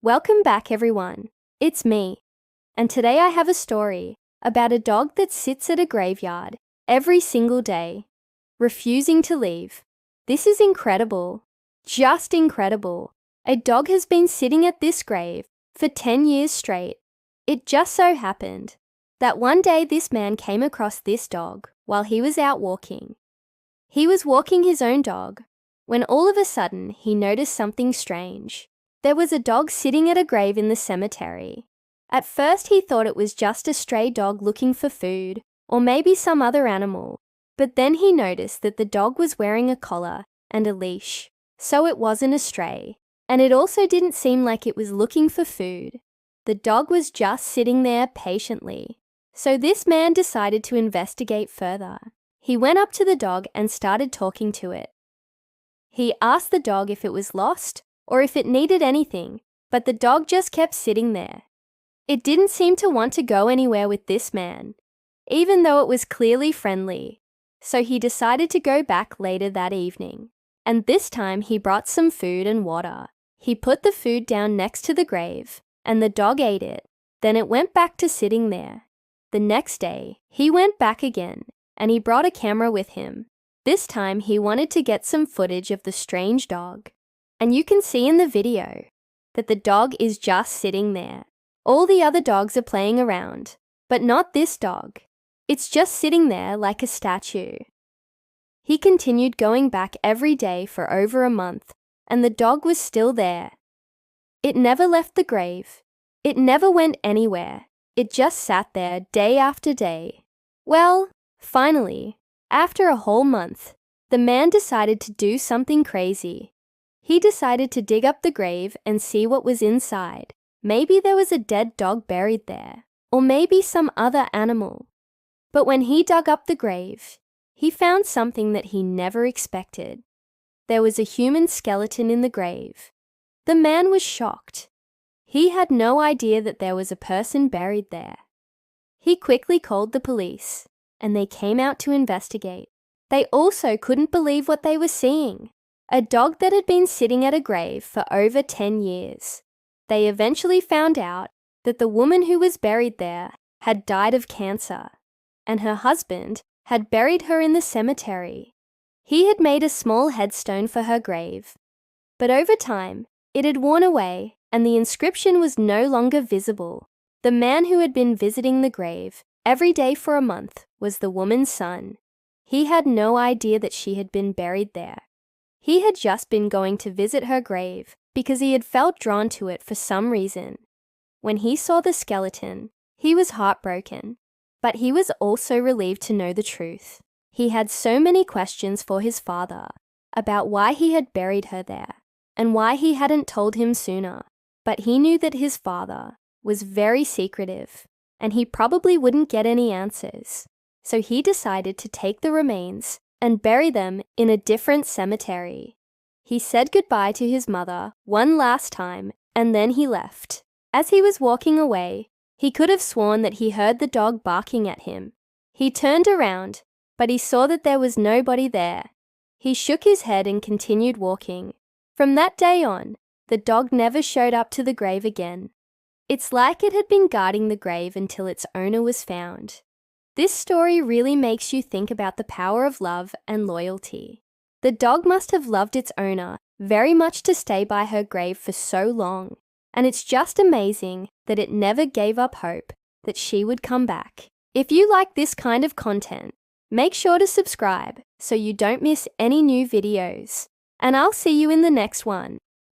Welcome back, everyone. It's me. And today I have a story about a dog that sits at a graveyard every single day, refusing to leave. This is incredible. Just incredible. A dog has been sitting at this grave for 10 years straight. It just so happened that one day this man came across this dog while he was out walking. He was walking his own dog when all of a sudden he noticed something strange. There was a dog sitting at a grave in the cemetery. At first he thought it was just a stray dog looking for food, or maybe some other animal. But then he noticed that the dog was wearing a collar and a leash, so it wasn't a stray. And it also didn't seem like it was looking for food. The dog was just sitting there patiently. So this man decided to investigate further. He went up to the dog and started talking to it. He asked the dog if it was lost or if it needed anything, but the dog just kept sitting there. It didn't seem to want to go anywhere with this man, even though it was clearly friendly. So he decided to go back later that evening. And this time he brought some food and water. He put the food down next to the grave, and the dog ate it. Then it went back to sitting there. The next day, he went back again, and he brought a camera with him. This time he wanted to get some footage of the strange dog. And you can see in the video that the dog is just sitting there. All the other dogs are playing around, but not this dog. It's just sitting there like a statue. He continued going back every day for over a month, and the dog was still there. It never left the grave. It never went anywhere. It just sat there day after day. Well, finally, after a whole month, the man decided to do something crazy. He decided to dig up the grave and see what was inside. Maybe there was a dead dog buried there, or maybe some other animal. But when he dug up the grave, he found something that he never expected. There was a human skeleton in the grave. The man was shocked. He had no idea that there was a person buried there. He quickly called the police, and they came out to investigate. They also couldn't believe what they were seeing. A dog that had been sitting at a grave for over 10 years. They eventually found out that the woman who was buried there had died of cancer, and her husband had buried her in the cemetery. He had made a small headstone for her grave, but over time, it had worn away and the inscription was no longer visible. The man who had been visiting the grave every day for a month was the woman's son. He had no idea that she had been buried there. He had just been going to visit her grave because he had felt drawn to it for some reason. When he saw the skeleton, he was heartbroken, but he was also relieved to know the truth. He had so many questions for his father about why he had buried her there and why he hadn't told him sooner. But he knew that his father was very secretive and he probably wouldn't get any answers. So he decided to take the remains and bury them in a different cemetery. He said goodbye to his mother one last time and then he left. As he was walking away, he could have sworn that he heard the dog barking at him. He turned around, but he saw that there was nobody there. He shook his head and continued walking. From that day on, the dog never showed up to the grave again. It's like it had been guarding the grave until its owner was found. This story really makes you think about the power of love and loyalty. The dog must have loved its owner very much to stay by her grave for so long, and it's just amazing that it never gave up hope that she would come back. If you like this kind of content, make sure to subscribe so you don't miss any new videos, and I'll see you in the next one.